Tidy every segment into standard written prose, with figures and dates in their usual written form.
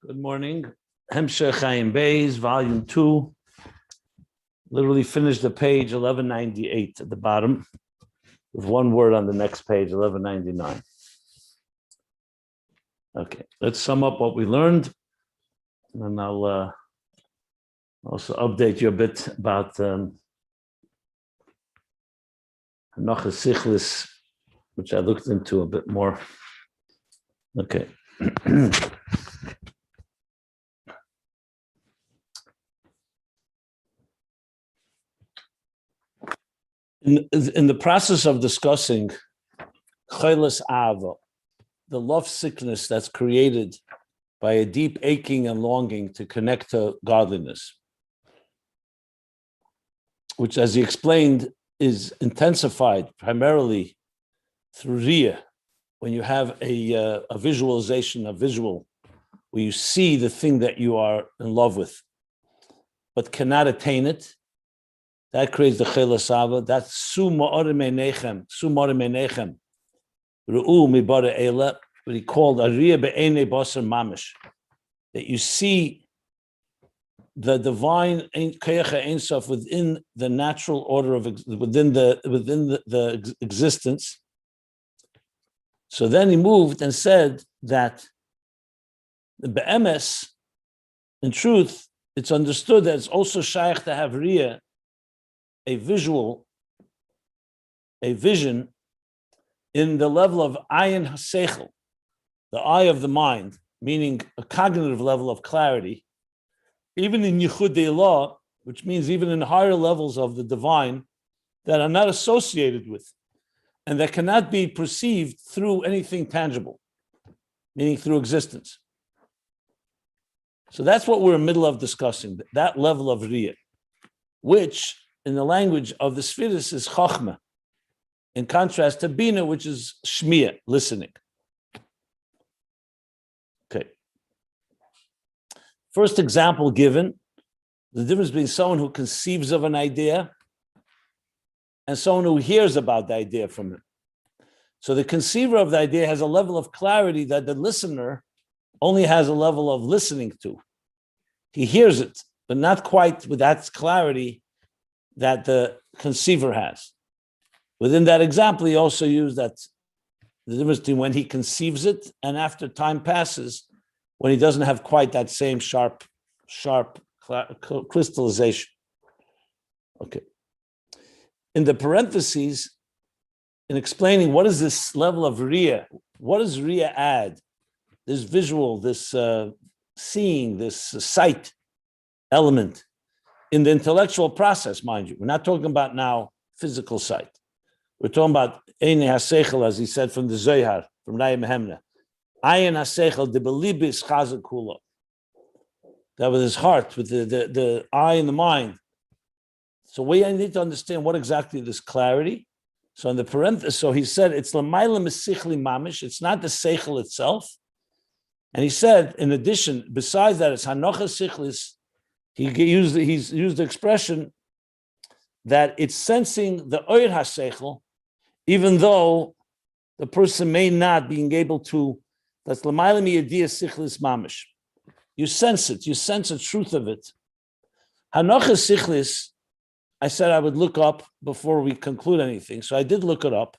Good morning. Hemshech Ayin Beis, volume 2. Literally finished the page 1198 at the bottom, with one word on the next page, 1199. Okay, let's sum up what we learned, and I'll also update you a bit about Chassidus, which I looked into a bit more. Okay. In the process of discussing Chaylas Ava, the love sickness that's created by a deep aching and longing to connect to godliness, which, as he explained, is intensified primarily through Riyah, when you have a visualization, a visual, where you see the thing that you are in love with, but cannot attain it. That creates the Chaylas Ava. That's Su Ma'orim Einechem, Ru'u Mibara Eila, what he called Ariyah Be'enei Basar Mamish, that you see the divine Keyacha Ein Sof within the natural order of within the existence. So then he moved and said that the Be'emes, in truth, it's understood that it's also shaykh to have Riyah, a visual, a vision in the level of Ayin HaSeichel, the eye of the mind, meaning a cognitive level of clarity, even in Yichudei Law, which means even in higher levels of the divine that are not associated with and that cannot be perceived through anything tangible, meaning through existence. So that's what we're in the middle of discussing, that level of Riyah, which in the language of the Chassidus is Chochma, in contrast to Binah, which is Shmiya, listening. Okay. First example given, the difference between someone who conceives of an idea and someone who hears about the idea from him. So the conceiver of the idea has a level of clarity that the listener only has a level of listening to. He hears it, but not quite with that clarity that the conceiver has. Within that example, he also used that the difference between when he conceives it and after time passes, when he doesn't have quite that same sharp crystallization. Okay. In the parentheses, in explaining what is this level of Riyah, what does Riyah add? This visual, this seeing, this sight element in the intellectual process, mind you. We're not talking about now physical sight. We're talking about Ein HaSeichel, as he said from the Zohar, from Raya Mehemna. Ayin HaSeichel, the belibis chazak kulo. That with his heart, with the eye and the mind. So we need to understand what exactly this clarity. So in the parenthesis, so he said, it's l'mayla mesichli mamish, it's not the seichel itself. And he said, in addition, besides that, it's hanocha sichlis, he's used the expression that it's sensing the oir haseichel, even though the person may not being able to, that's l'mayla miyadiyah sichlis mamish. You sense it, you sense the truth of it. Hanocha sichlis, I said I would look up before we conclude anything. So I did look it up,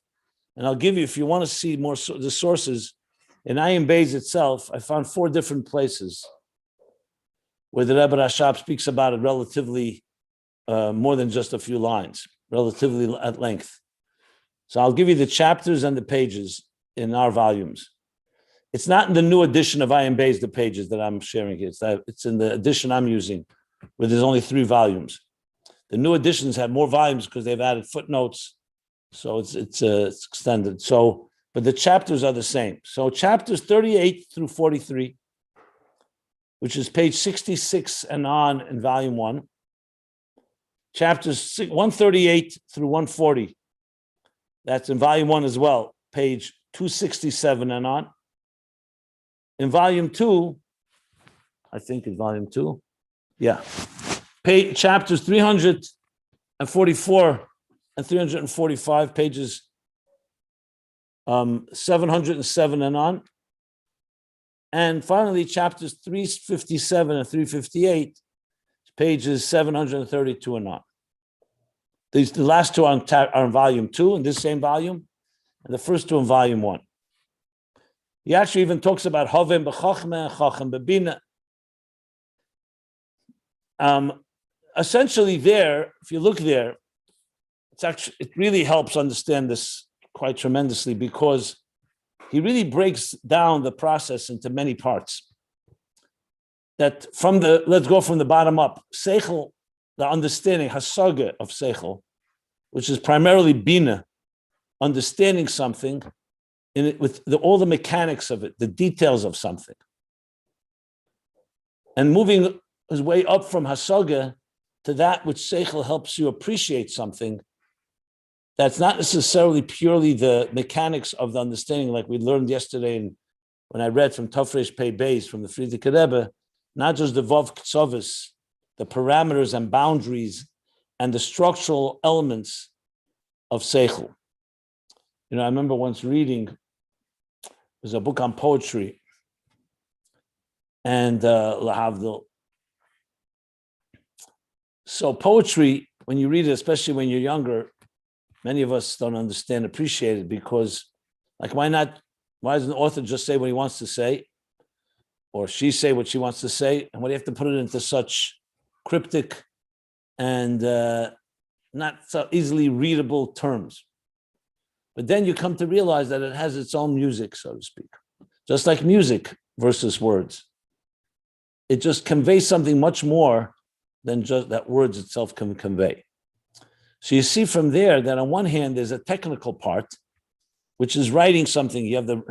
and I'll give you, if you want to see more the sources, in Ayin Beis itself, I found 4 different places where the Rebbe Rashab speaks about it relatively more than just a few lines, relatively at length. So I'll give you the chapters and the pages in our volumes. It's not in the new edition of Ayin Beis, the pages that I'm sharing here. It's in the edition I'm using, where there's only 3 volumes. The new editions have more volumes because they've added footnotes, so it's extended. So, but the chapters are the same. So chapters 38 through 43, which is page 66 and on in volume 1. Chapters 138 through 140, that's in volume 1 as well, page 267 and on. In volume 2, I think in volume 2, yeah. Chapters 344 and 345, pages 707 and on. And finally, chapters 357 and 358, pages 732 and on. The last two are in volume 2 in this same volume, and the first two in volume 1. He actually even talks about Hovem b'Chochma, Chochem b'Binah. Essentially, there, if you look there, it really helps understand this quite tremendously, because he really breaks down the process into many parts. That let's go from the bottom up. Seichel, the understanding, hasaga of Seichel, which is primarily Binah, understanding something with all the mechanics of it, the details of something. And moving his way up from hasaga to that which Seichel helps you appreciate something, that's not necessarily purely the mechanics of the understanding, like we learned yesterday when I read from Tafresh Pei Beis from the Friedrich Rebbe, not just the Vav Ktsovis, the parameters and boundaries and the structural elements of Seichel. I remember once reading, there's a book on poetry, and Lahavdil. So poetry, when you read it, especially when you're younger, many of us don't understand, appreciate it, because, like, why doesn't the author just say what he wants to say, or she say what she wants to say, and why do you have to put it into such cryptic and not so easily readable terms? But then you come to realize that it has its own music, so to speak. Just like music versus words. It just conveys something much more than just that words itself can convey. So you see from there that on one hand, there's a technical part, which is writing something. You have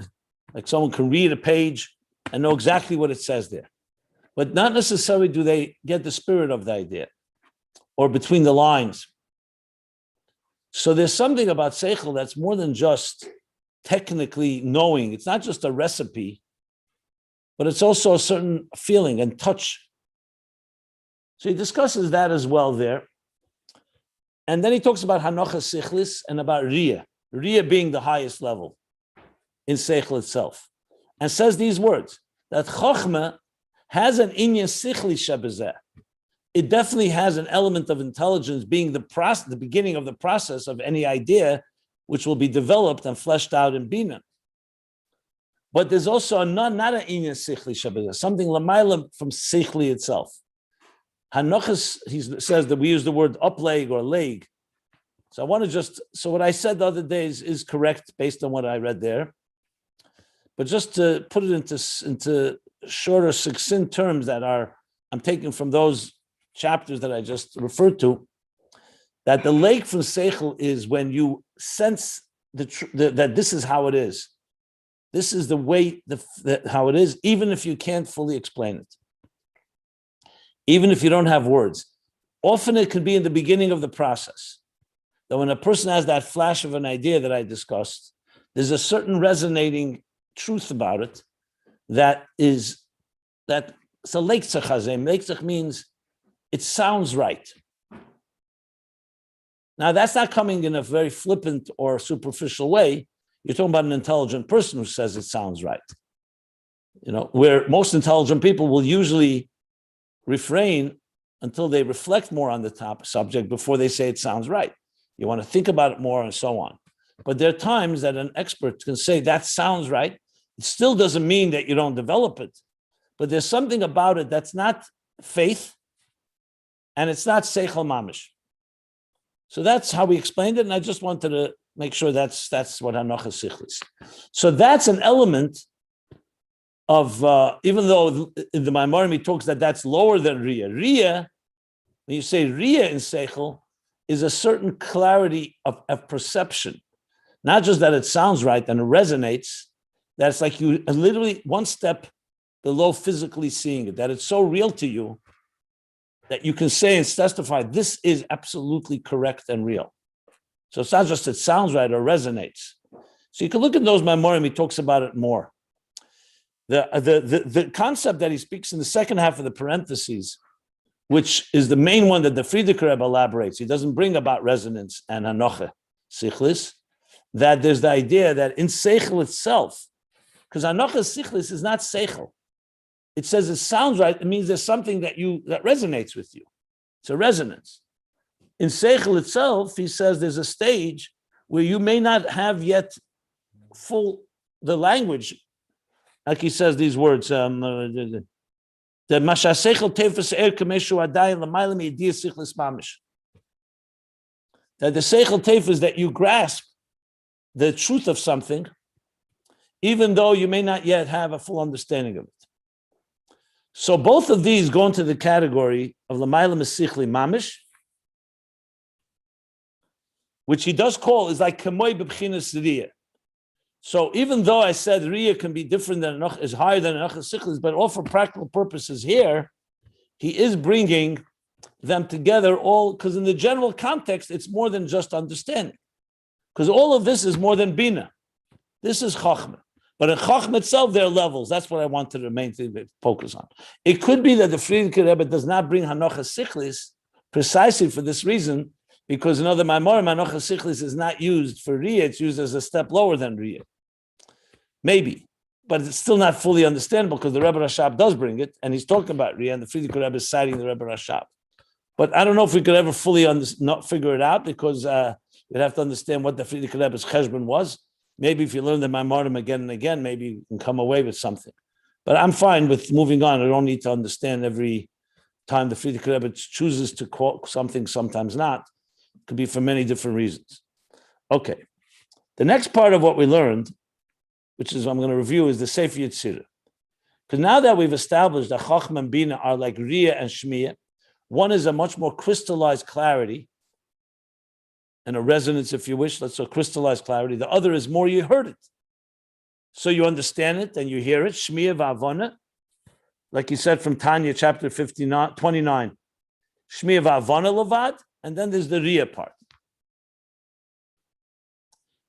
like someone can read a page and know exactly what it says there. But not necessarily do they get the spirit of the idea or between the lines. So there's something about Seichel that's more than just technically knowing. It's not just a recipe, but it's also a certain feeling and touch. So he discusses that as well there. And then he talks about Hanocha Sichlis and about Riyah. Riyah being the highest level in Seichel itself. And says these words, that Chochma has an inyan sichli shebezeh. It definitely has an element of intelligence, being the beginning of the process of any idea, which will be developed and fleshed out in Binah. But there's also not an inyan sichli shebezeh, something lamayla from sichli itself. Hanochas, he says that we use the word up leg or leg. So I want to so what I said the other day is correct based on what I read there. But just to put it into shorter, succinct terms that I'm taking from those chapters that I just referred to, that the leg from Seichel is when you sense that this is how it is. This is the way, how it is, even if you can't fully explain it. Even if you don't have words. Often it can be in the beginning of the process. That when a person has that flash of an idea that I discussed, there's a certain resonating truth about it that is, so leitzach hazem. Leitzach means it sounds right. Now that's not coming in a very flippant or superficial way. You're talking about an intelligent person who says it sounds right. Where most intelligent people will usually refrain until they reflect more on the subject before they say it sounds right. You want to think about it more and so on. But there are times that an expert can say that sounds right. It still doesn't mean that you don't develop it. But there's something about it that's not faith and it's not seichel mamish. So that's how we explained it. And I just wanted to make sure that's what hanocha sichel is. So that's an element of, even though in the Maimarim he talks that's lower than Riyah. Riyah, when you say Riyah in Seichel, is a certain clarity of perception. Not just that it sounds right and it resonates, that's like you literally one step below physically seeing it, that it's so real to you that you can say and testify, this is absolutely correct and real. So it's not just it sounds right or resonates. So you can look at those Maimarim, he talks about it more. The concept that he speaks in the second half of the parentheses, which is the main one that the Friedrich Rebbe elaborates, he doesn't bring about resonance and hanocha sichlis, that there's the idea that in Seichel itself, because Anochas Sichlis is not Seichel. It says it sounds right. It means there's something that resonates with you. It's a resonance. In Seichel itself, he says there's a stage where you may not have yet the language. Like he says these words, the Mashasechel Tefes Er Kameshu Adayin L'mayla Me'idiyah Sichlis Mamish. That the Seichel Tefes, that you grasp the truth of something, even though you may not yet have a full understanding of it. So both of these go into the category of L'mayla Mesichli Mamish, which he does call is like Kamoy B'Bchinas Riyah. So even though I said Riyah can be different than is higher than Anochas Sichlis, but all for practical purposes here, he is bringing them together all, because in the general context, it's more than just understanding. Because all of this is more than Binah. This is Chochma. But in Chochma itself, there are levels. That's what I wanted the main thing to focus on. It could be that the Friedrich Rebbe does not bring Hanochas Sichlis precisely for this reason, because another Maimorim, Hanochas Sichlis is not used for Riyah, it's used as a step lower than Riyah. Maybe, but it's still not fully understandable because the Rebbe Rashab does bring it, and he's talking about Riyah, and the Friedrich Rebbe is citing the Rebbe Rashab. But I don't know if we could ever fully not figure it out, because we'd have to understand what the Friedrich Rebbe's cheshbon was. Maybe if you learn the Maimorim again and again, maybe you can come away with something. But I'm fine with moving on. I don't need to understand every time the Friedrich Rebbe chooses to quote something, sometimes not. It could be for many different reasons. Okay. The next part of what we learned, which is what I'm going to review, is the Sefer Yetzirah. Because now that we've established that Chochma and Binah are like Riyah and Shmiyah, one is a much more crystallized clarity and a resonance, if you wish, let's say crystallized clarity. The other is more you heard it. So you understand it and you hear it, Shmiyah va'avona, like you said from Tanya, chapter 29, Shmiyah va'avona levad, and then there's the Riyah part,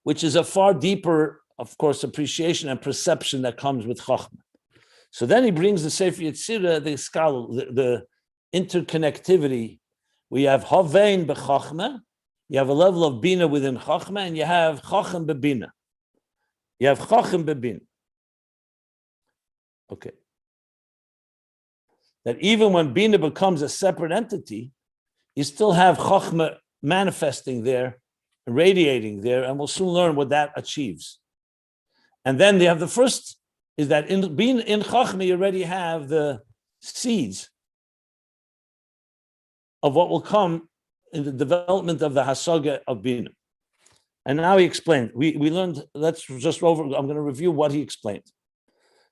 which is a far deeper, of course, appreciation and perception that comes with Chochma. So then he brings the Sefer Yetzirah, the scholar, the interconnectivity. We have Havein b'Chochma, you have a level of Binah within Chochma, and you have Chochem b'Binah. You have Chochem b'Binah. Okay. That even when Binah becomes a separate entity, you still have Chochma manifesting there, radiating there, and we'll soon learn what that achieves. And then they have the first, is that in Chochma you already have the seeds of what will come in the development of the Hasaga of Binah. And now he explained, we learned, let's just over, I'm going to review what he explained.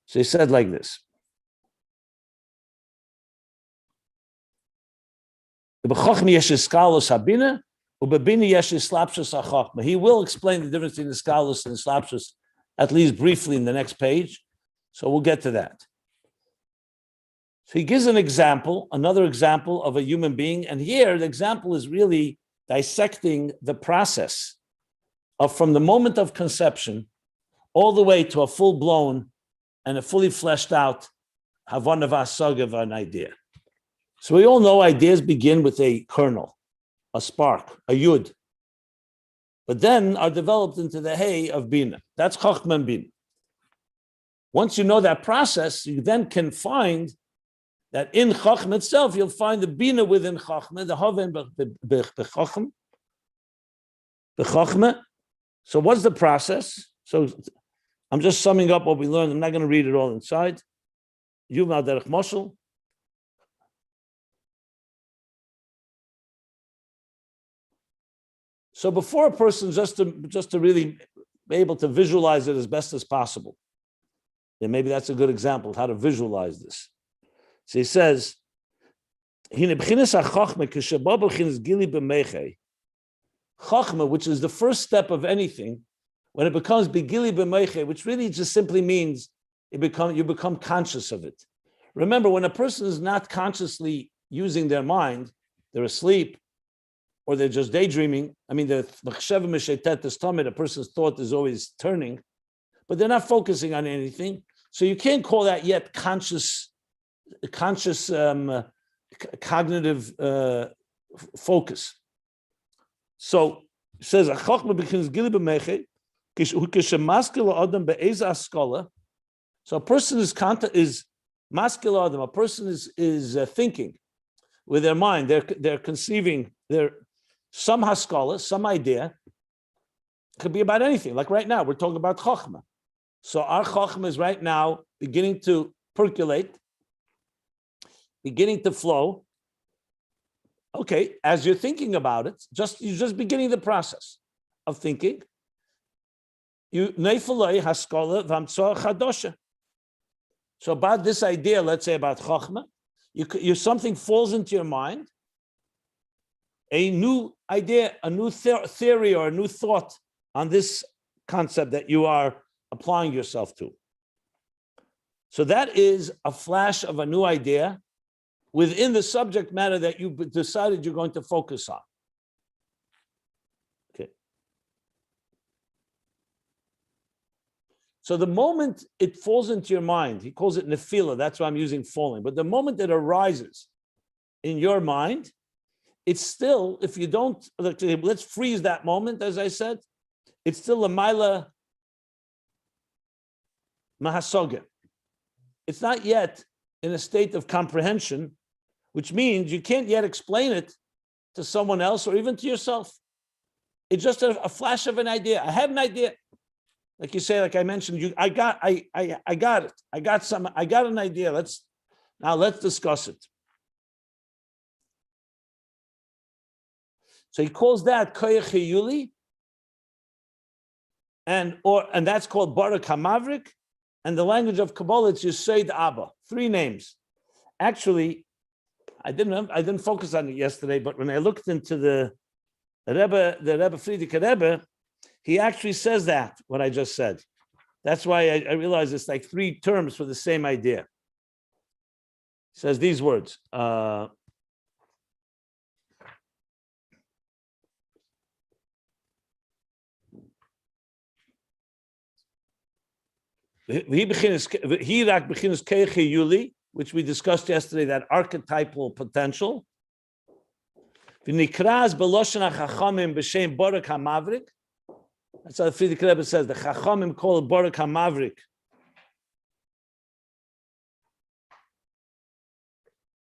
So he said like this. He will explain the difference between the scholars and the slapshus, at least briefly in the next page. So we'll get to that. So he gives an example, another example of a human being. And here the example is really dissecting the process of from the moment of conception all the way to a full-blown and a fully fleshed out Havana Vasag of an idea. So we all know ideas begin with a kernel, a spark, a yud, but then are developed into the hay of Binah. That's Chochma and Binah. Once you know that process, you then can find that in Chochma itself, you'll find the Binah within Chochma, the Haven b'Chochma. So what's the process? So I'm just summing up what we learned. I'm not going to read it all inside. Yuval Derech Moshel. So before a person, just to really be able to visualize it as best as possible, and maybe that's a good example of how to visualize this. So he says, Chochma, which is the first step of anything, when it becomes begili b'meiche, which really just simply means you become conscious of it. Remember, when a person is not consciously using their mind, they're asleep, or they're just daydreaming. I mean, the machshava mishetet estamid, a person's thought is always turning, but they're not focusing on anything. So you can't call that yet conscious cognitive focus. So it says a chochma begins gili b'meche kishemaskil adam be'eza askala So a person is masculine. A person is thinking with their mind. They're conceiving some haskalah, some idea. Could be about anything. Like right now, we're talking about Chochma. So our Chochma is right now beginning to percolate, beginning to flow. Okay, as you're thinking about it, you're just beginning the process of thinking. You neifalei haskalah v'hamtzoah chadosha. So about this idea, let's say about Chochma, something falls into your mind, a new idea, a new theory or a new thought on this concept that you are applying yourself to. So that is a flash of a new idea within the subject matter that you decided you're going to focus on. Okay. So the moment it falls into your mind, he calls it nefila, that's why I'm using falling, but the moment it arises in your mind, it's still, if you don't, let's freeze that moment, as I said, it's still a maila mahasoga. It's not yet in a state of comprehension, which means you can't yet explain it to someone else or even to yourself. It's just a flash of an idea. I had an idea. Like you say, like I mentioned, I got it. I got an idea. Let's discuss it. So he calls that koyach hiyuli, and that's called barak hamavrik, and the language of Kabbalah it's Yesod Abba. 3 names. Actually, I didn't focus on it yesterday, but when I looked into the Rebbe Friedrich Rebbe, he actually says that what I just said. That's why I realized it's like 3 terms for the same idea. He says these words. Which we discussed yesterday, that archetypal potential. That's how Friedrich Rebbe says, the Chachamim call it Barak HaMavrik,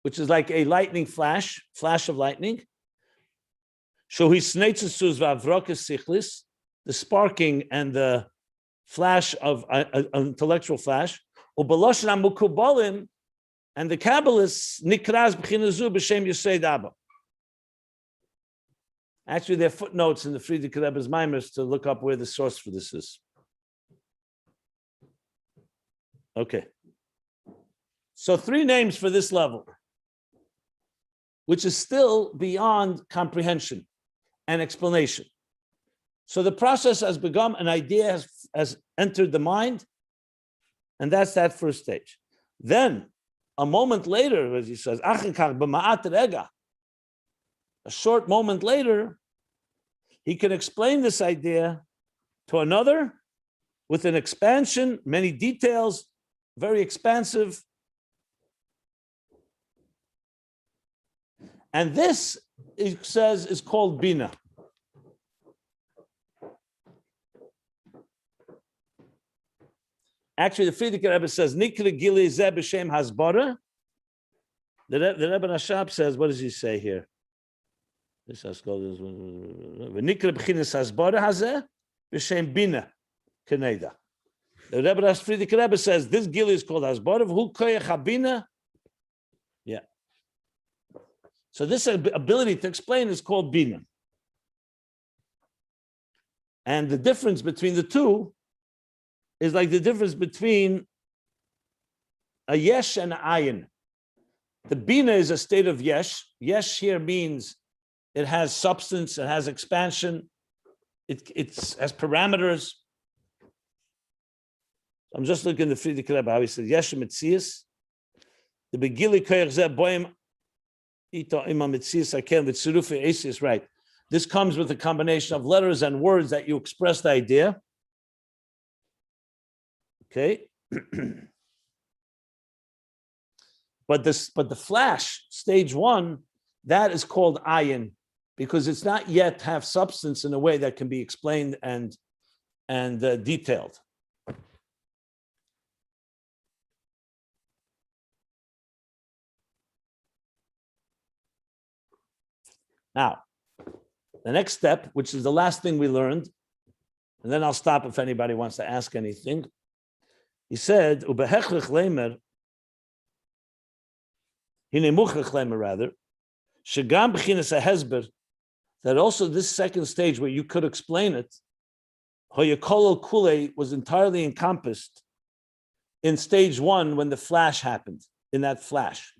which is like a lightning flash of lightning. The sparking and the flash of an intellectual flash, and the Kabbalists nikraz b'chinazu b'shem Yesod Abba. Actually, there are footnotes in the Friedrich Rebbe's Maimers to look up where the source for this is. Okay. So 3 names for this level, which is still beyond comprehension and explanation. So the process has begun, an idea has entered the mind, and that's that first stage. Then, a moment later, as he says, a short moment later, he can explain this idea to another with an expansion, many details, very expansive. And this, it says, is called Binah. Actually, the Friedrich Rebbe says, Nikra Gili Zeh B'Shem Hasbara. The Rebbe Nashab says, what does he say here? This is called Nikra B'Chinas Hasbara Hazeh B'Shem Binah Keneda. The Rebbe Friedrich Rebbe says, this Gili is called Hasbara. Who Koyach HaBinah? Yeah. So this ability to explain is called Binah. And the difference between the two is like the difference between a yesh and an ayin. The bina is a state of yesh. Yesh here means it has substance, it has expansion, it has parameters. I'm just looking at the Friedrich Rebbe, how he says, yesh mitzias. The begili koyach zeh boim ito ima mitzias akel vitzirufi esis, right. This comes with a combination of letters and words that you express the idea. Okay, but the flash, stage 1, that is called Ayin, because it's not yet have substance in a way that can be explained and detailed. Now, the next step, which is the last thing we learned, and then I'll stop if anybody wants to ask anything. He said, "Ubehechlech lemer, hinemuchech lemer rather, shegam b'chinas hahesber." That also this second stage where you could explain it, hoyakolo kule was entirely encompassed in stage one when the flash happened, in that flash.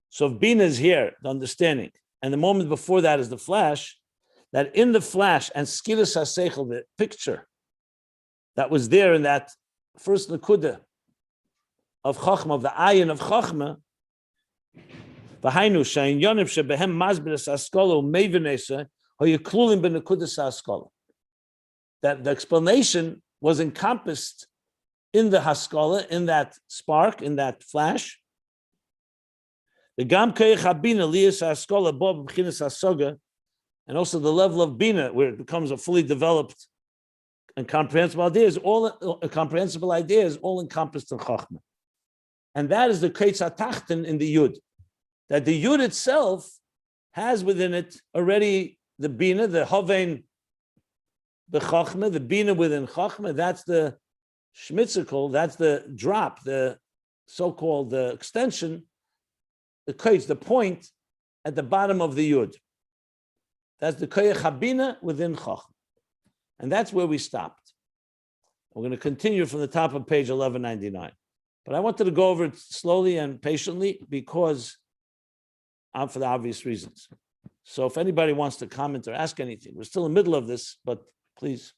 So if Binah is here, the understanding, and the moment before that is the flash, that in the flash and skilas haseichel, the picture that was there in that first nakuda of Chochma, of the Ayin of Chochma, v'hainu shein yonim shebehem masbiras haskala u'mevinesa hoyeklulim b'nekudas haskala. That the explanation was encompassed in the haskala, in that spark, in that flash. The gam keich habina liyas haskala bo b'chinas hasoga, and also the level of Binah, where it becomes a fully developed and comprehensible idea, is all encompassed in Chochma. And that is the Keitz HaTachten in the Yud. That the Yud itself has within it already the Binah, the Hovein, the Chochma, the Binah within Chochma. That's the Schmitzikel, that's the drop, the so-called the extension, the Keitz, the point at the bottom of the Yud. That's the Koyach Habina within Chochma. And that's where we stopped. We're going to continue from the top of page 1199. But I wanted to go over it slowly and patiently because for the obvious reasons. So if anybody wants to comment or ask anything, we're still in the middle of this, but please.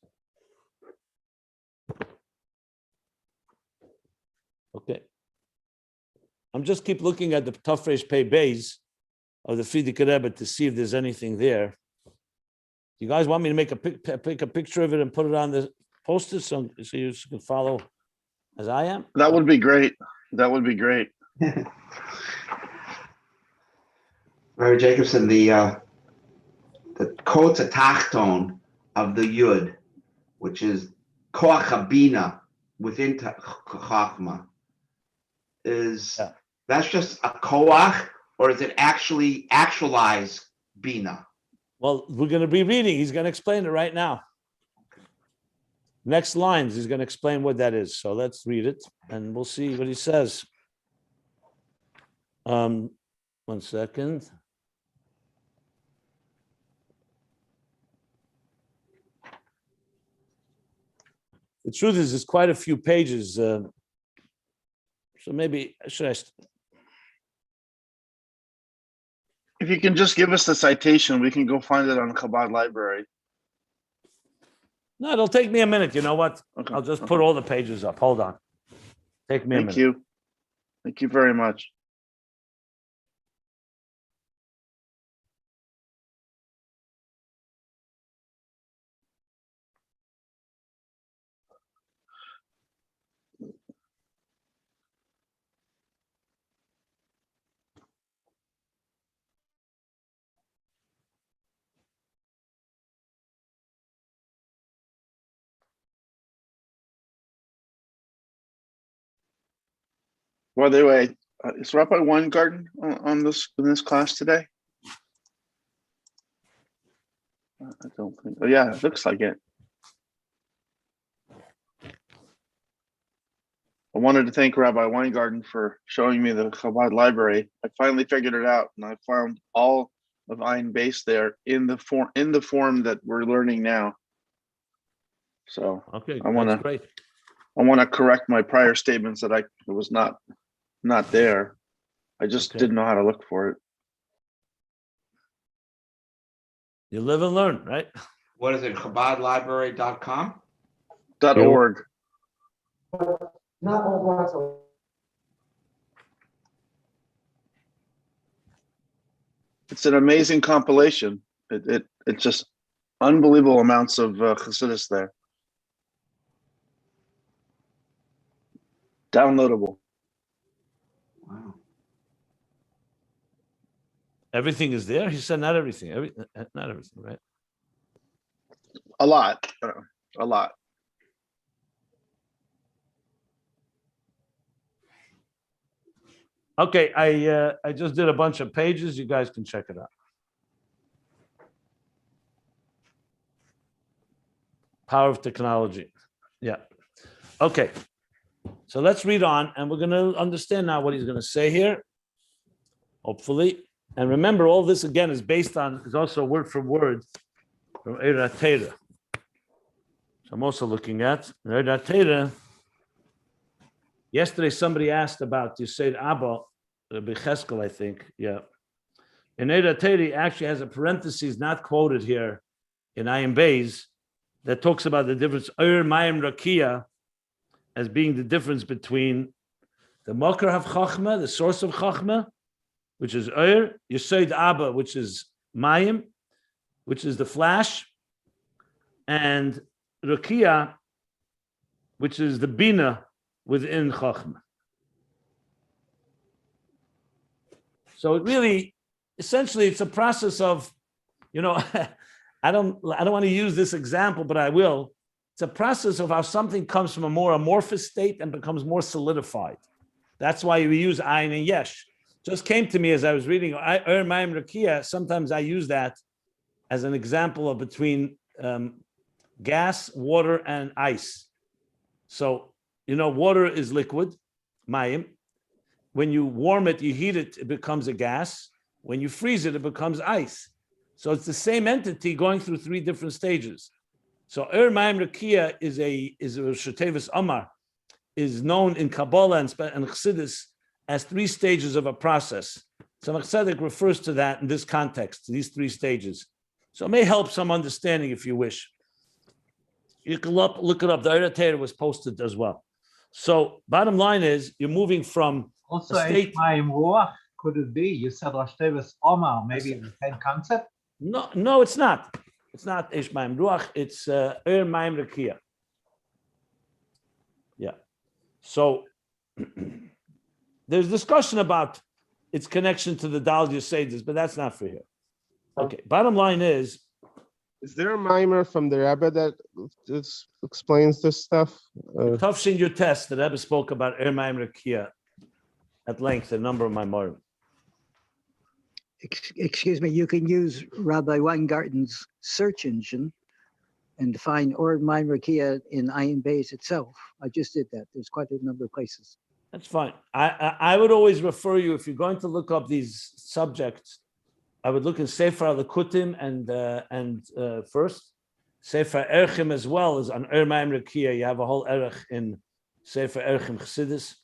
Okay. I'm just keep looking at the Tafresh Pei Beis of the Frierdiker Rebbe to see if there's anything there. You guys want me to make a picture of it and put it on the poster so you can follow as I am? That would be great. That would be great. Rabbi Jacobson, the quotes a tachton of the Yud, which is koach habina within Chochma, that's just a koach, or is it actually actualize bina? Well, we're going to be reading. He's going to explain it right now. Next lines, he's going to explain what that is. So let's read it, and we'll see what he says. 1 second. The truth is, there's quite a few pages. So maybe, should I... If you can just give us the citation, we can go find it on the Chabad library. No, it'll take me a minute. You know what? Okay. I'll just put all the pages up. Hold on. Take me a minute. Thank you. Thank you very much. By the way, is Rabbi Weingarten on this in this class today? I don't think. Oh, yeah, it looks like it. I wanted to thank Rabbi Weingarten for showing me the Chabad library. I finally figured it out, and I found all of Ayin Beis there in the form that we're learning now. So Okay, that's great. I want to correct my prior statements that it was not there. I just didn't know how to look for it. You live and learn, right? What is it, chabadlibrary.com? .org. Not all It's an amazing compilation. It's just unbelievable amounts of Chassidus there. Downloadable. Wow. Everything is there. He said not everything. Not everything, right? A lot. A lot. Okay, I just did a bunch of pages. You guys can check it out. Power of technology. Yeah. Okay. So let's read on, and we're going to understand now what he's going to say here, hopefully. And remember, all this again is based on, is also word for word from Eira Teira. So I'm also looking at Eira Teira. Yesterday, somebody asked about Yesod Abba, Rabbi Cheskel, I think. Yeah. In Eira Teira, actually has a parenthesis not quoted here in Ayin Beis that talks about the difference, Mayim Rakia, as being the difference between the Makar of Chochma, the source of Chochma, which is Yesod Abba, which is Mayim, which is the flash, and Rakia, which is the Binah within Chochma. So it really, essentially, it's a process of, I don't want to use this example, but I will. It's a process of how something comes from a more amorphous state and becomes more solidified. That's why we use Ayin and Yesh. Just came to me as I was reading Mayim Rakia. Sometimes I use that as an example of between gas, water, and ice. So, water is liquid, Mayim. When you warm it, you heat it, it becomes a gas. When you freeze it, it becomes ice. So it's the same entity going through three different stages. So Mayim Rakia is a Shetevus Amar, is known in Kabbalah and Chassidus as three stages of a process. So Chassidus refers to that in this context, these three stages. So it may help some understanding if you wish. You can look it up. The Eira Teira was posted as well. So bottom line is, you're moving from also a state. Ruach, could it be? You said Rashtevus Omar, maybe the same concept? No, it's not. It's not Eish Mayim Ruach. It's Mayim Rakia. Yeah. So there's discussion about its connection to the Dal Yesodis, but that's not for here. Okay. Bottom line is there a mimer from the Rabbi that explains this stuff? Tafshin your test. The Rebbe spoke about Mayim Rakia at length, a number of my morim. Excuse me, you can use Rabbi Weingarten's search engine and find Mayim Rakia in Ayin Beis itself. I just did that. There's quite a number of places. That's fine. I would always refer you, if you're going to look up these subjects, I would look in Sefer Al-Kutim and first, Sefer Erchim as well as on Mayim Rakia. You have a whole Erech in Sefer Erchim Chassidus.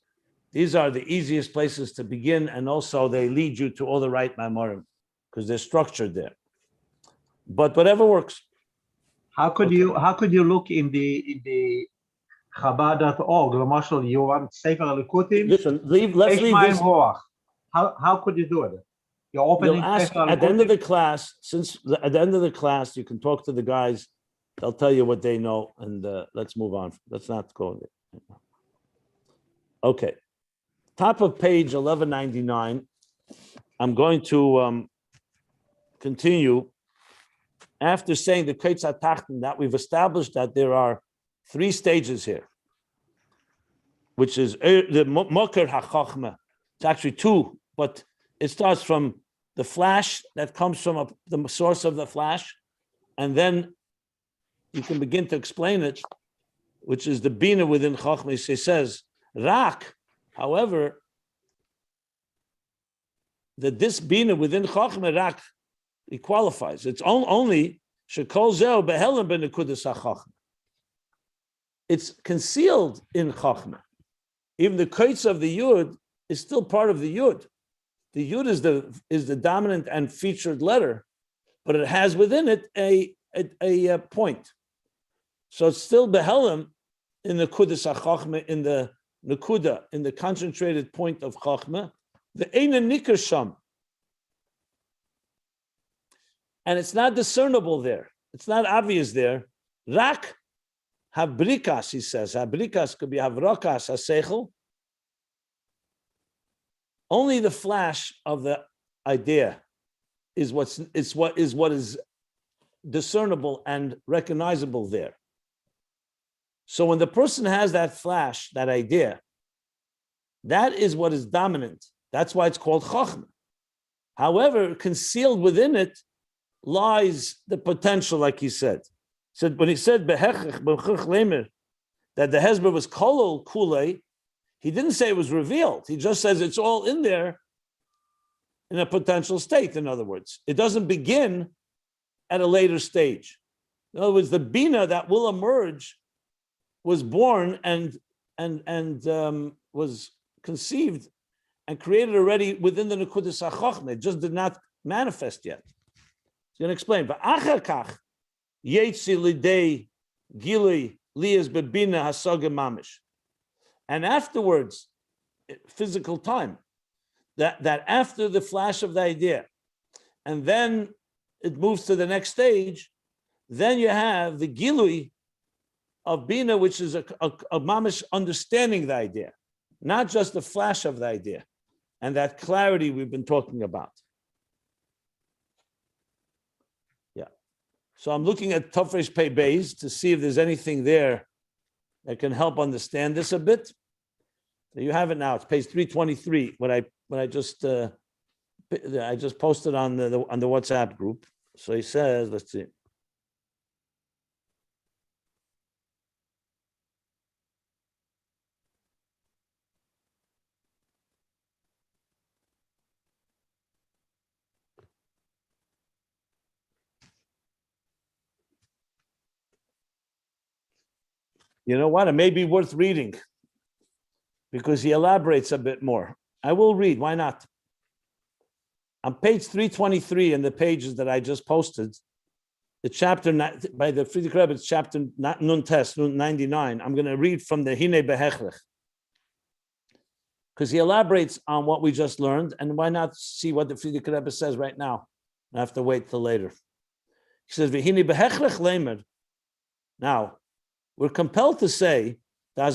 These are the easiest places to begin, and also they lead you to all the right maimorim because they're structured there. But whatever works. How could you look in the Chabad.org? Marshall, you want Sefer Al-Kutim? Listen, let's leave this. How could you do it? You're opening ask, at the end of the class, at the end of the class, you can talk to the guys. They'll tell you what they know, and let's move on. Let's not go there. Okay. Top of page 1199, I'm going to continue. After saying the Ketz HaTachton, that we've established that there are three stages here, which is the Moker HaChochma. It's actually two, but it starts from the flash that comes from the source of the flash, and then you can begin to explain it, which is the Binah within Chochma. He says, Rak. However, this Binah within Chochma Rak, it qualifies. It's only Shekol Zeh Behelim B'Nekudas HaChochma. It's concealed in Chochma. Even the Ketz of the Yud is still part of the Yud. The Yud is the dominant and featured letter, but it has within it a point. So it's still Behelim in the Kudas HaChochma, in the Nekuda, in the concentrated point of Chochma, the Eina Nikar Sham. And it's not discernible there. It's not obvious there. Rak Habrikas, he says. Habrikas could be Havrakas HaSeichel. Only the flash of the idea is what is discernible and recognizable there. So when the person has that flash, that idea, that is what is dominant. That's why it's called Chochma. However, concealed within it lies the potential, like he said. So when he said that the Hezbollah was kolol kule, he didn't say it was revealed. He just says it's all in there in a potential state. In other words, it doesn't begin at a later stage. In other words, the Binah that will emerge was born and was conceived and created already within the Nekudas HaChochma. It just did not manifest yet. He's going to explain. V'achar kach yetzi lidei gilui liyas bebina hasaga mamish. And afterwards, physical time, that after the flash of the idea, and then it moves to the next stage, then you have the gilui of Bina, which is a mamish understanding the idea, not just the flash of the idea, and that clarity we've been talking about. Yeah. So I'm looking at Tafresh Pei Beis to see if there's anything there that can help understand this a bit. So you have it now. It's page 323. When I just posted on the WhatsApp group. So he says, let's see. You know what? It may be worth reading because he elaborates a bit more. I will read. Why not? On page 323 in the pages that I just posted, the chapter by the Friedrich Rebbe, it's chapter Nun Tes, Nun 99. I'm going to read from the Hine Behechlech because he elaborates on what we just learned. And why not see what the Friedrich Rebbe says right now? I have to wait till later. He says, V'hine Behechlech lemer. Now, we're compelled to say that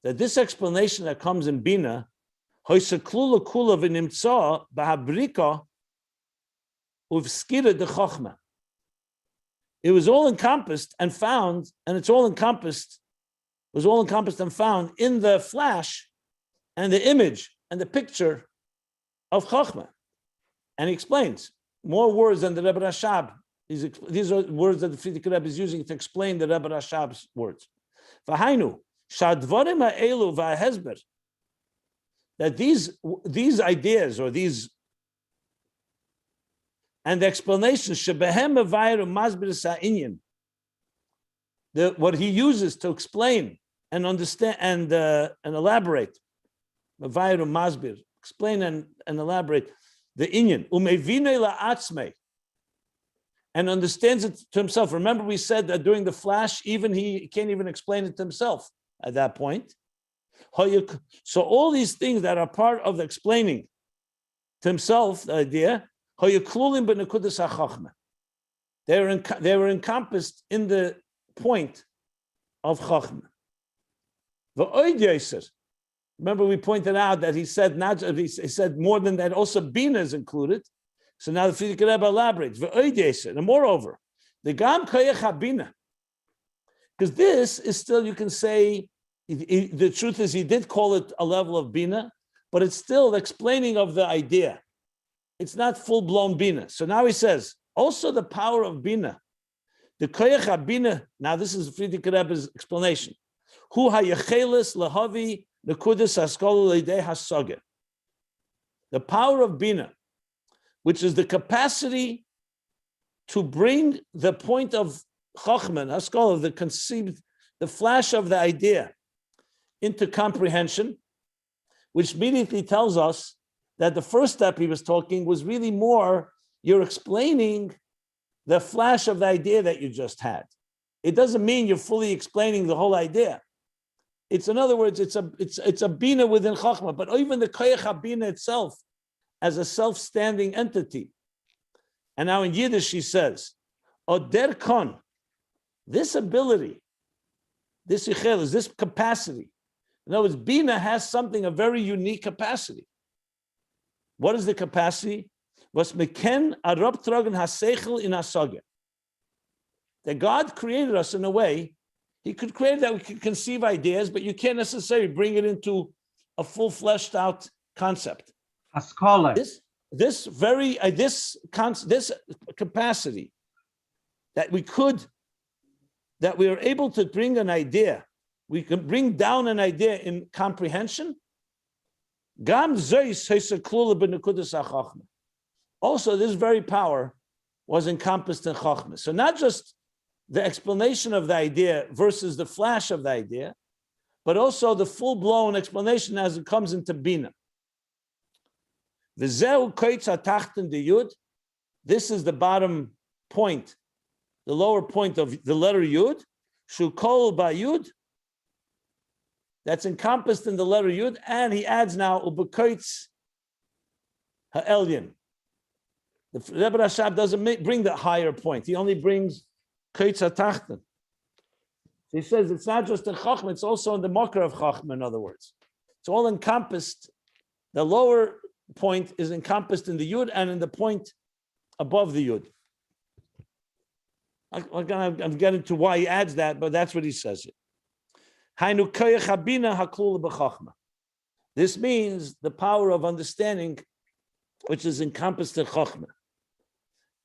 this explanation that comes in Bina, it was all encompassed and found, and it's all encompassed, was all encompassed and found in the flash and the image and the picture of Chochma. And he explains more words than the Rebbe Rashab. These are words that the Friedrich Rebbe is using to explain the Rebbe Rashab's words. V'hainu, shadvarim ha'elu v'ha'hezber, that these ideas or these and the explanations shebehem mevayir u'masbir sa'inyan, what he uses to explain and understand and elaborate, mevayir u'masbir, explain and elaborate the inyan u'mevinei la'atzmei, and understands it to himself. Remember, we said that during the flash, even he can't even explain it to himself at that point. So all these things that are part of the explaining to himself, the idea, they were encompassed in the point of Chochma. Remember, we pointed out that he said more than that. Also, Bina is included. So now the Friedrich Rebbe elaborates. And moreover, the Gam Koyach HaBina, because this is still, you can say, the truth is he did call it a level of Bina, but it's still the explaining of the idea. It's not full-blown Bina. So now he says, also the power of Bina, the Koyach HaBina, now this is Friedrich Rebbe's explanation. Hu hayechelis lehavi nekudas haskol leidei hasaga. The power of Bina, which is the capacity to bring the point of Chochma, Haskalah, the conceived, the flash of the idea, into comprehension, which immediately tells us that the first step he was talking was really more, you're explaining the flash of the idea that you just had. It doesn't mean you're fully explaining the whole idea. It's, in other words, it's a Bina within Chochma, but even the Koyach HaBina itself, as a self-standing entity. And now in Yiddish he says, Oder kon, this ability, this yichelis, this capacity. In other words, Bina has something, a very unique capacity. What is the capacity? Was meken arab tragen hasechel in hasaga. That God created us in a way, he could create that we could conceive ideas, but you can't necessarily bring it into a full fleshed out concept. A scholar. This capacity that we are able to bring an idea. We can bring down an idea in comprehension. Also, this very power was encompassed in Chochma. So not just the explanation of the idea versus the flash of the idea, but also the full-blown explanation as it comes into Binah. This is the bottom point, the lower point of the letter Yud, Shukol ba Yud, that's encompassed in the letter Yud, and he adds now Ubekoitz ha'elyon. The Rebbe Rashab doesn't bring the higher point. He only brings Koitz ha'tachten. He says it's not just in Chochma, it's also in the Makar of Chochma, in other words. It's all encompassed. The lower point is encompassed in the Yud and in the point above the Yud. I'm getting to why he adds that, but that's what he says here. This means the power of understanding, which is encompassed in Chochma.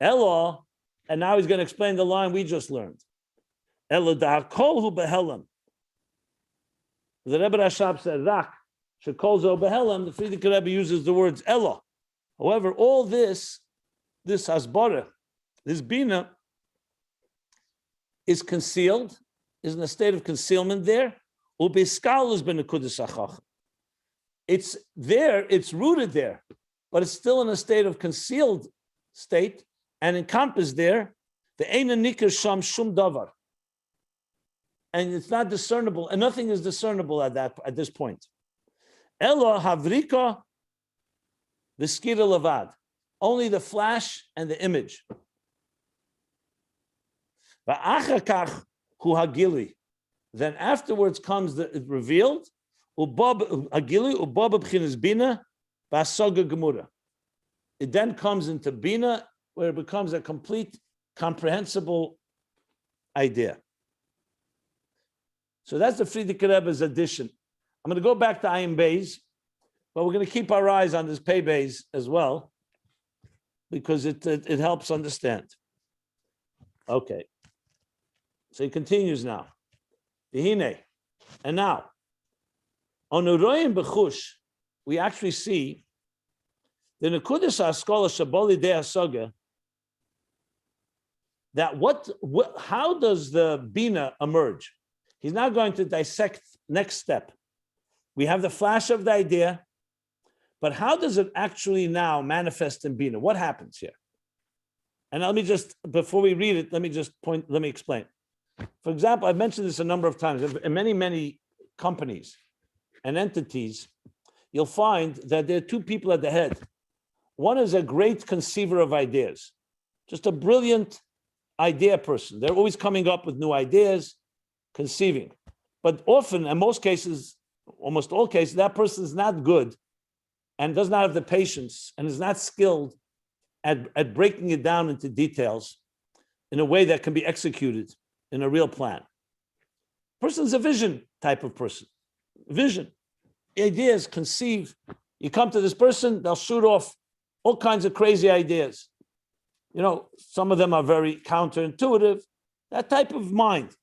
Elo, and now he's going to explain the line we just learned. Elo da'akol hu behelam. The Rebbe Rashab said, Rak, shekol zo behelam, the Frierdiker Rebbe uses the words Elo. However, all this hasbara, this Binah, is concealed, is in a state of concealment there. It's there, it's rooted there, but it's still in a state of concealed state and encompassed there. The Eina Nikar Sham Shum Davar. And it's not discernible, and nothing is discernible at this point. Elo Havrika V'skira Levad. Only the flash and the image. Va'achakach hu hagili. Then afterwards comes the revealed. Ubab hagili ubab b'chinas bina v'asaga gemura. It then comes into bina, where it becomes a complete, comprehensible idea. So that's the Frierdiker Rebbe's addition. I'm going to go back to Ayin Beis, but we're going to keep our eyes on this Pei Beis as well, because it helps understand. Okay. So he continues now. And now, on Uroyim B'chush, we actually see the Nekudas HaSkola Shaboli De HaSoga, that how does the Bina emerge? He's now going to dissect next step. We have the flash of the idea, but how does it actually now manifest in Bina? What happens here? And let me just, before we read it, let me explain. For example, I've mentioned this a number of times. In many, many companies and entities, you'll find that there are two people at the head. One is a great conceiver of ideas, just a brilliant idea person. They're always coming up with new ideas, conceiving. But often, in most cases, almost all cases, that person is not good and does not have the patience and is not skilled at breaking it down into details in a way that can be executed in a real plan. Person's a vision type of person. Vision. Ideas, conceive. You come to this person, they'll shoot off all kinds of crazy ideas. You know, some of them are very counterintuitive. That type of mind.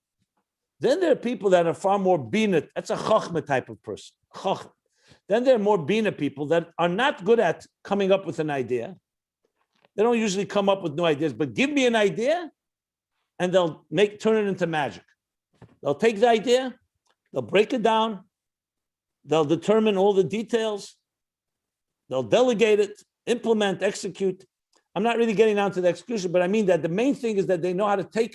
Then there are people that are far more Bina. That's a Chochma type of person. Chochma. Then there are more Bina people that are not good at coming up with an idea. They don't usually come up with new ideas, but give me an idea and they'll turn it into magic. They'll take the idea, they'll break it down, they'll determine all the details, they'll delegate it, implement, execute. I'm not really getting down to the execution, but I mean that the main thing is that they know how to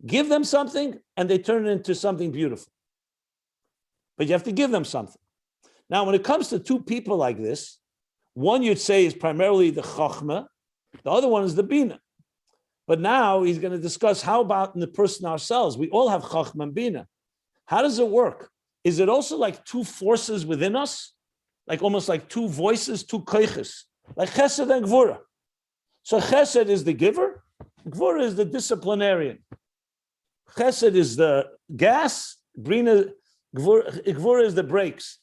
give them something and they turn it into something beautiful. But you have to give them something. Now, when it comes to two people like this, one you'd say is primarily the Chochma, the other one is the Bina. But now he's going to discuss how about in the person ourselves. We all have Chochma and Bina. How does it work? Is it also like two forces within us? Like almost like two voices, two koiches, like Chesed and Gvura. So Chesed is the giver, Gvura is the disciplinarian. Chesed is the gas, Gvura is the brakes.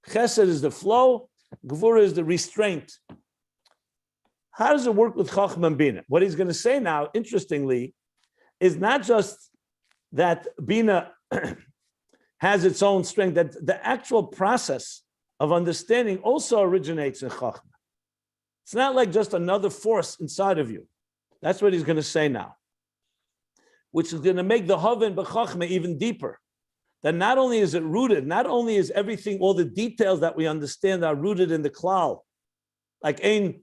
Chesed is the flow, Gvura is the restraint. How does it work with Chochma and Bina? What he's going to say now, interestingly, is not just that Binah has its own strength, that the actual process of understanding also originates in Chochma. It's not like just another force inside of you. That's what he's going to say now, which is going to make the Havin b'Chochma even deeper. That not only is it rooted, not only is everything, all the details that we understand are rooted in the klal, like Ayin,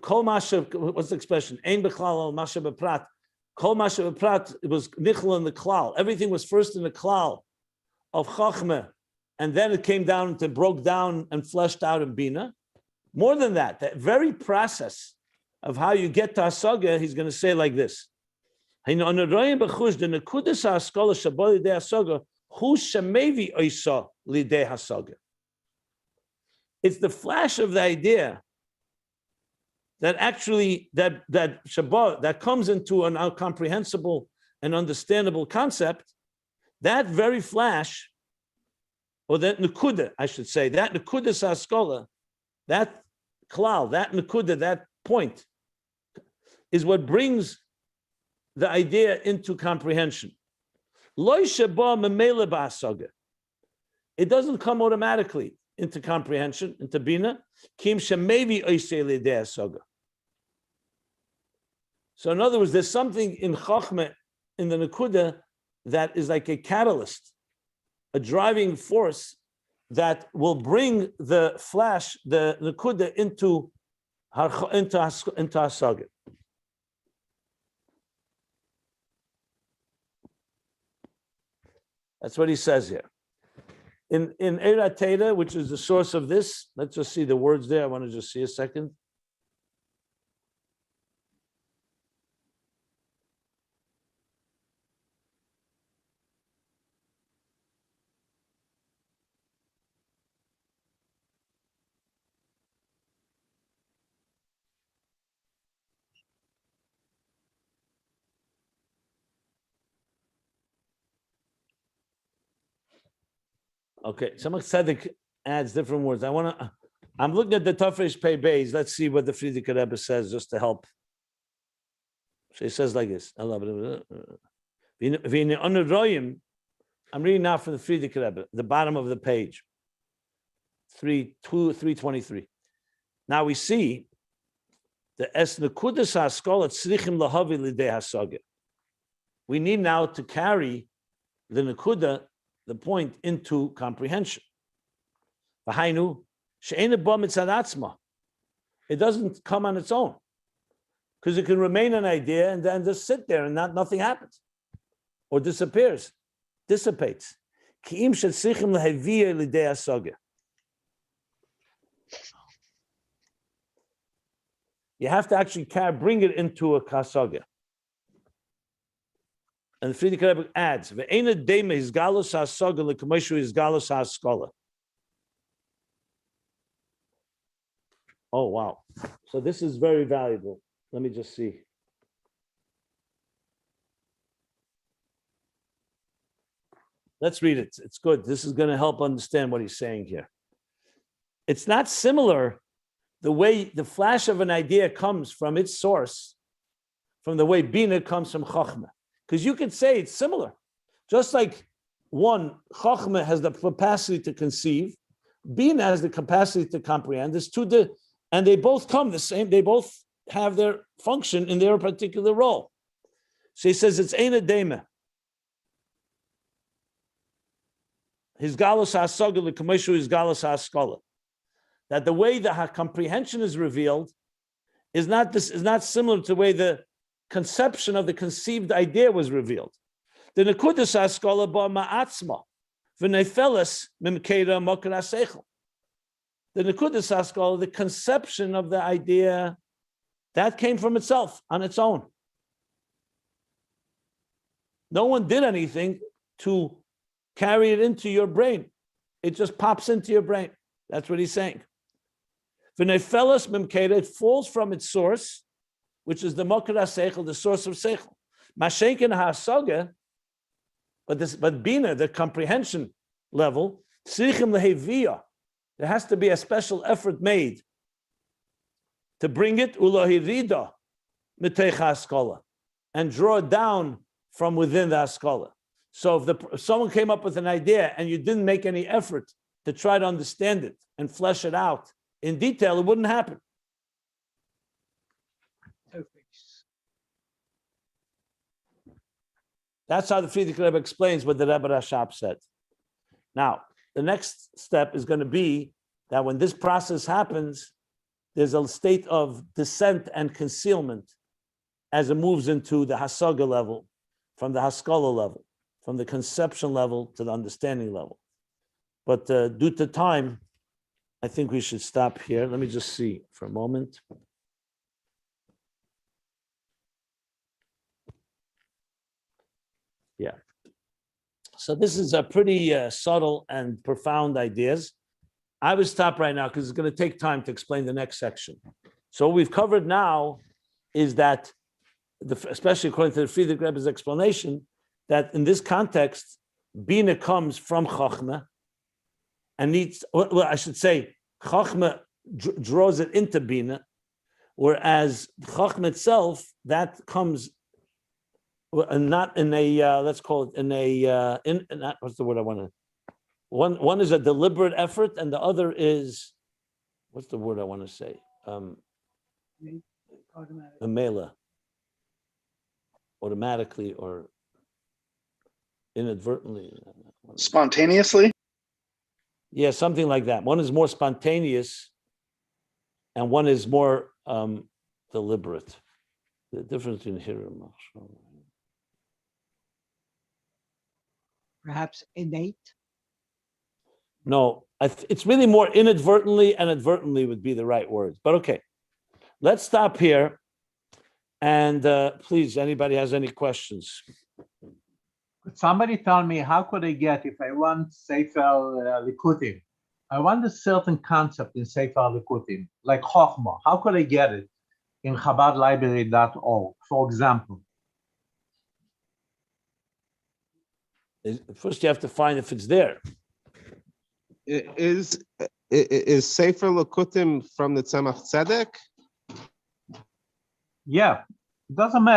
Kol Masha, what's the expression? Ayin b'klal al Masha b'prat. Kol Masha b'prat, it was nichel in the klal. Everything was first in the klal of Chochma, and then it came down to broke down and fleshed out in Binah. More than that, that very process of how you get to Hasaga, he's going to say like this. It's the flash of the idea that actually that Shabbat that comes into an incomprehensible and understandable concept. That very flash, or that nekuda, I should say, that nekuda saskola, that klal, that nekuda, that point, is what brings the idea into comprehension. It doesn't come automatically into comprehension, into Binah. So in other words, there's something in Chochma, in the Nekuda, that is like a catalyst, a driving force that will bring the flash, the Nekuda, into Hasaga. That's what he says here. In Eira Teda, which is the source of this, let's just see the words there. I want to just see a second. Okay, Samach Tzedek adds different words. I'm looking at the Tafresh Pei Beis. Let's see what the Frierdiker Rebbe says, just to help. So he says like this. I'm reading now from the Frierdiker Rebbe, the bottom of the page, 323. Now we see the Es Nekudas HaSkola Tzrichim Lahavi Lidei HaSaga. We need now to carry the Nekuda, the point, into comprehension. It doesn't come on its own, because it can remain an idea and then just sit there and nothing happens or disappears, dissipates. You have to actually bring it into a kasaga. And the Frierdiker Rebbe adds, oh, wow. So this is very valuable. Let me just see. Let's read it. It's good. This is going to help understand what he's saying here. It's not similar the way the flash of an idea comes from its source, from the way Binah comes from Chochma. Because you could say it's similar. Just like Chochma has the capacity to conceive, Binah has the capacity to comprehend. There's two, and they both come the same, they both have their function in their particular role. So he says it's Eina Dema. His Galus HaSaga l'Kameshu is Galus HaSkola. That the way the comprehension is revealed is not similar to the way the conception of the conceived idea was revealed. The Nekudas HaSkola ba ma'atzma v'nefeles mimkeira mokar HaSeichel. The Nekudas HaSkola, the conception of the idea, that came from itself on its own. No one did anything to carry it into your brain. It just pops into your brain. That's what he's saying. V'nefeles mimkeira, it falls from its source, which is the Mokar HaSeichel, the source of Seichel. Mashenken HaSaga, but Binah, the comprehension level, Tzrichim Leheviyah, there has to be a special effort made to bring it Ulahirida Mitech HaSkola, and draw it down from within the Haskalah. So if someone came up with an idea and you didn't make any effort to try to understand it and flesh it out in detail, it wouldn't happen. That's how the Friedrich Rebbe explains what the Rebbe Rashab said. Now, the next step is going to be that when this process happens, there's a state of descent and concealment as it moves into the Hasaga level, from the Haskalah level, from the conception level to the understanding level. But due to time, I think we should stop here. Let me just see for a moment. Yeah. So this is a pretty subtle and profound ideas. I would stop right now because it's going to take time to explain the next section. So what we've covered now is that, especially according to the Friedrich Rebbe's explanation, that in this context, Binah comes from Chochma and needs, well, I should say, Chochma draws it into Binah, whereas Chochma itself, that comes not in a, let's call it in a, not, what's the word I want to, one is a deliberate effort and the other is, what's the word I want to say? A mela. Automatically or inadvertently. Spontaneously? Yeah, something like that. One is more spontaneous and one is more deliberate. The difference between here and Perhaps innate. no, it's really more inadvertently and advertently would be the right words. But okay, let's stop here. And please, anybody has any questions? Could somebody tell me how could I get, if I want Sefer Likutim, I want a certain concept in Sefer Likutim, like Chochma, how could I get it in ChabadLibrary.org, for example? First, you have to find if it's there. Is Sefer Likutim from the Tzemach Tzedek? Yeah, it doesn't matter.